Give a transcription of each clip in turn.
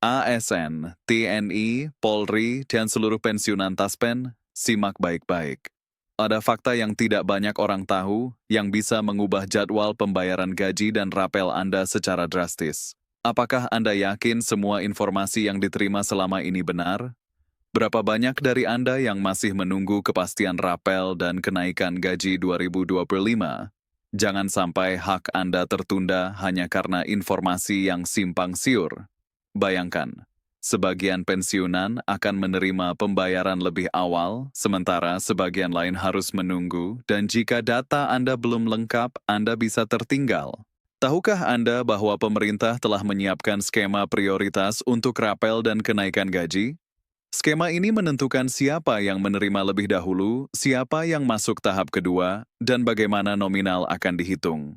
ASN, TNI, Polri, dan seluruh pensiunan Taspen, simak baik-baik. Ada fakta yang tidak banyak orang tahu yang bisa mengubah jadwal pembayaran gaji dan rapel Anda secara drastis. Apakah Anda yakin semua informasi yang diterima selama ini benar? Berapa banyak dari Anda yang masih menunggu kepastian rapel dan kenaikan gaji 2025? Jangan sampai hak Anda tertunda hanya karena informasi yang simpang siur. Bayangkan, sebagian pensiunan akan menerima pembayaran lebih awal, sementara sebagian lain harus menunggu, dan jika data Anda belum lengkap, Anda bisa tertinggal. Tahukah Anda bahwa pemerintah telah menyiapkan skema prioritas untuk rapel dan kenaikan gaji? Skema ini menentukan siapa yang menerima lebih dahulu, siapa yang masuk tahap kedua, dan bagaimana nominal akan dihitung.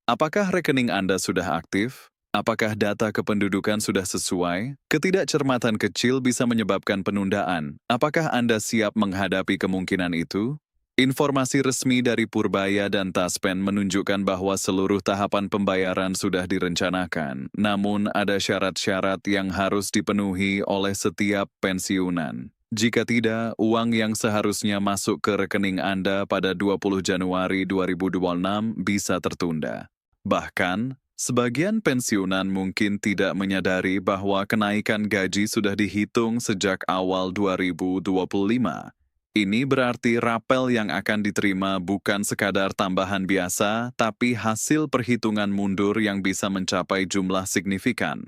Apakah rekening Anda sudah aktif? Apakah data kependudukan sudah sesuai? Ketidakcermatan kecil bisa menyebabkan penundaan. Apakah Anda siap menghadapi kemungkinan itu? Informasi resmi dari Purbaya dan Taspen menunjukkan bahwa seluruh tahapan pembayaran sudah direncanakan, namun ada syarat-syarat yang harus dipenuhi oleh setiap pensiunan. Jika tidak, uang yang seharusnya masuk ke rekening Anda pada 20 Januari 2026 bisa tertunda. Bahkan, sebagian pensiunan mungkin tidak menyadari bahwa kenaikan gaji sudah dihitung sejak awal 2025. Ini berarti rapel yang akan diterima bukan sekadar tambahan biasa, tapi hasil perhitungan mundur yang bisa mencapai jumlah signifikan.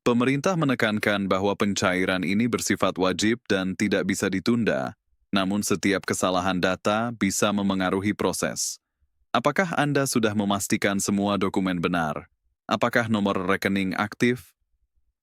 Pemerintah menekankan bahwa pencairan ini bersifat wajib dan tidak bisa ditunda, namun setiap kesalahan data bisa memengaruhi proses. Apakah Anda sudah memastikan semua dokumen benar? Apakah nomor rekening aktif?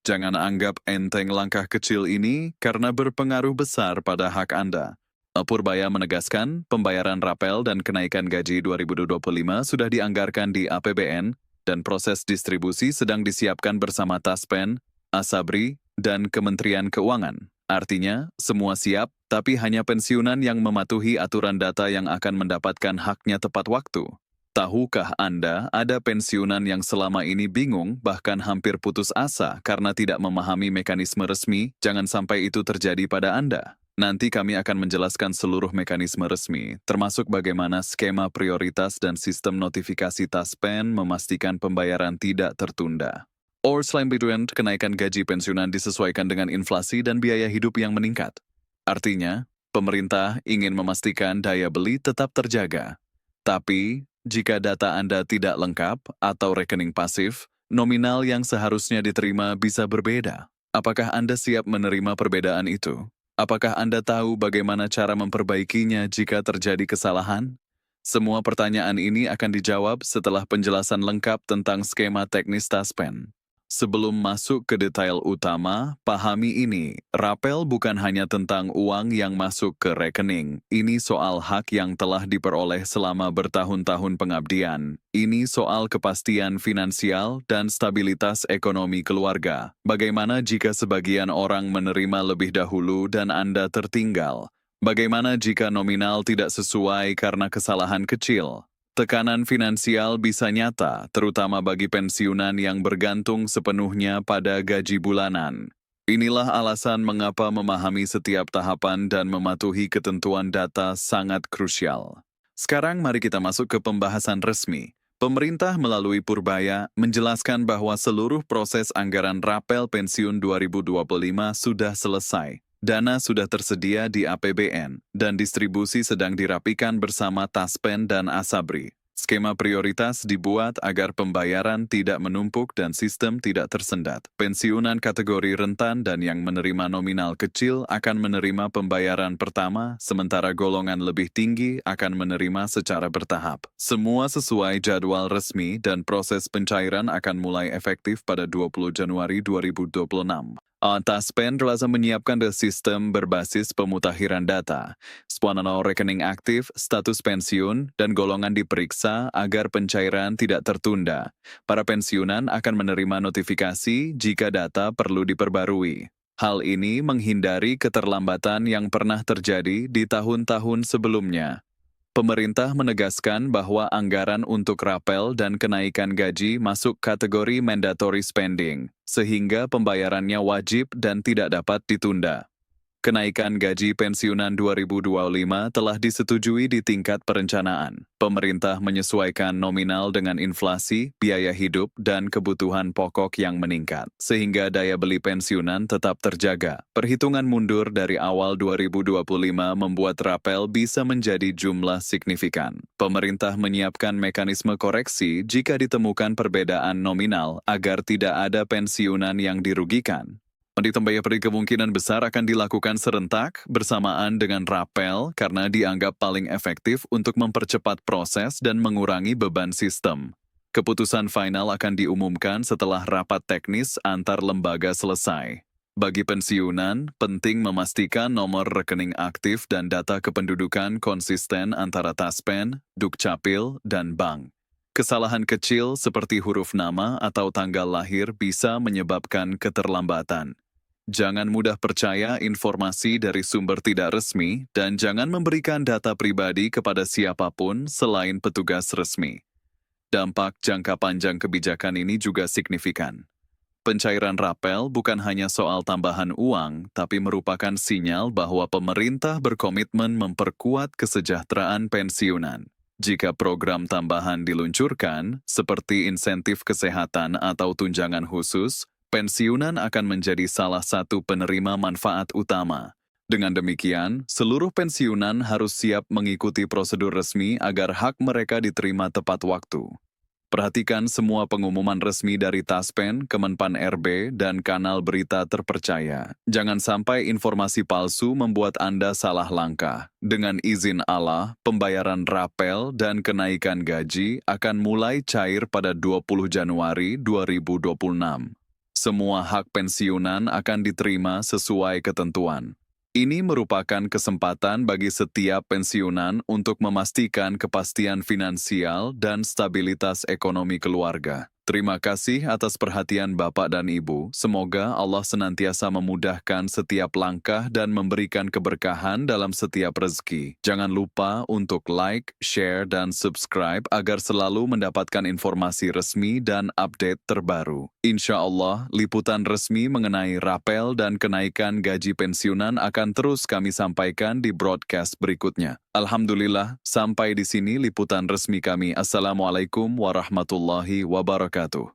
Jangan anggap enteng langkah kecil ini karena berpengaruh besar pada hak Anda. Purbaya menegaskan, pembayaran rapel dan kenaikan gaji 2025 sudah dianggarkan di APBN dan proses distribusi sedang disiapkan bersama Taspen, Asabri, dan Kementerian Keuangan. Artinya, semua siap, tapi hanya pensiunan yang mematuhi aturan data yang akan mendapatkan haknya tepat waktu. Tahukah Anda ada pensiunan yang selama ini bingung bahkan hampir putus asa karena tidak memahami mekanisme resmi? Jangan sampai itu terjadi pada Anda. Nanti kami akan menjelaskan seluruh mekanisme resmi, termasuk bagaimana skema prioritas dan sistem notifikasi Taspen memastikan pembayaran tidak tertunda. Selain itu, kenaikan gaji pensiunan disesuaikan dengan inflasi dan biaya hidup yang meningkat. Artinya, pemerintah ingin memastikan daya beli tetap terjaga. Tapi, jika data Anda tidak lengkap atau rekening pasif, nominal yang seharusnya diterima bisa berbeda. Apakah Anda siap menerima perbedaan itu? Apakah Anda tahu bagaimana cara memperbaikinya jika terjadi kesalahan? Semua pertanyaan ini akan dijawab setelah penjelasan lengkap tentang skema teknis Taspen. Sebelum masuk ke detail utama, pahami ini, rapel bukan hanya tentang uang yang masuk ke rekening. Ini soal hak yang telah diperoleh selama bertahun-tahun pengabdian. Ini soal kepastian finansial dan stabilitas ekonomi keluarga. Bagaimana jika sebagian orang menerima lebih dahulu dan Anda tertinggal? Bagaimana jika nominal tidak sesuai karena kesalahan kecil? Tekanan finansial bisa nyata, terutama bagi pensiunan yang bergantung sepenuhnya pada gaji bulanan. Inilah alasan mengapa memahami setiap tahapan dan mematuhi ketentuan data sangat krusial. Sekarang mari kita masuk ke pembahasan resmi. Pemerintah melalui Purbaya menjelaskan bahwa seluruh proses anggaran rapel pensiun 2025 sudah selesai. Dana sudah tersedia di APBN, dan distribusi sedang dirapikan bersama Taspen dan Asabri. Skema prioritas dibuat agar pembayaran tidak menumpuk dan sistem tidak tersendat. Pensiunan kategori rentan dan yang menerima nominal kecil akan menerima pembayaran pertama, sementara golongan lebih tinggi akan menerima secara bertahap. Semua sesuai jadwal resmi dan proses pencairan akan mulai efektif pada 20 Januari 2026. Taspen telah menyiapkan sistem berbasis pemutakhiran data. Semua rekening aktif, status pensiun, dan golongan diperiksa agar pencairan tidak tertunda. Para pensiunan akan menerima notifikasi jika data perlu diperbarui. Hal ini menghindari keterlambatan yang pernah terjadi di tahun-tahun sebelumnya. Pemerintah menegaskan bahwa anggaran untuk rapel dan kenaikan gaji masuk kategori mandatory spending, sehingga pembayarannya wajib dan tidak dapat ditunda. Kenaikan gaji pensiunan 2025 telah disetujui di tingkat perencanaan. Pemerintah menyesuaikan nominal dengan inflasi, biaya hidup, dan kebutuhan pokok yang meningkat, sehingga daya beli pensiunan tetap terjaga. Perhitungan mundur dari awal 2025 membuat rapel bisa menjadi jumlah signifikan. Pemerintah menyiapkan mekanisme koreksi jika ditemukan perbedaan nominal agar tidak ada pensiunan yang dirugikan. Ditambah kemungkinan besar akan dilakukan serentak bersamaan dengan rapel karena dianggap paling efektif untuk mempercepat proses dan mengurangi beban sistem. Keputusan final akan diumumkan setelah rapat teknis antar lembaga selesai. Bagi pensiunan, penting memastikan nomor rekening aktif dan data kependudukan konsisten antara Taspen, Dukcapil, dan bank. Kesalahan kecil seperti huruf nama atau tanggal lahir bisa menyebabkan keterlambatan. Jangan mudah percaya informasi dari sumber tidak resmi dan jangan memberikan data pribadi kepada siapapun selain petugas resmi. Dampak jangka panjang kebijakan ini juga signifikan. Pencairan rapel bukan hanya soal tambahan uang, tapi merupakan sinyal bahwa pemerintah berkomitmen memperkuat kesejahteraan pensiunan. Jika program tambahan diluncurkan, seperti insentif kesehatan atau tunjangan khusus, pensiunan akan menjadi salah satu penerima manfaat utama. Dengan demikian, seluruh pensiunan harus siap mengikuti prosedur resmi agar hak mereka diterima tepat waktu. Perhatikan semua pengumuman resmi dari Taspen, Kemenpan RB, dan kanal berita terpercaya. Jangan sampai informasi palsu membuat Anda salah langkah. Dengan izin Allah, pembayaran rapel dan kenaikan gaji akan mulai cair pada 20 Januari 2026. Semua hak pensiunan akan diterima sesuai ketentuan. Ini merupakan kesempatan bagi setiap pensiunan untuk memastikan kepastian finansial dan stabilitas ekonomi keluarga. Terima kasih atas perhatian Bapak dan Ibu. Semoga Allah senantiasa memudahkan setiap langkah dan memberikan keberkahan dalam setiap rezeki. Jangan lupa untuk like, share, dan subscribe agar selalu mendapatkan informasi resmi dan update terbaru. Insya Allah, liputan resmi mengenai rapel dan kenaikan gaji pensiunan akan terus kami sampaikan di broadcast berikutnya. Alhamdulillah, sampai di sini liputan resmi kami. Assalamualaikum warahmatullahi wabarakatuh.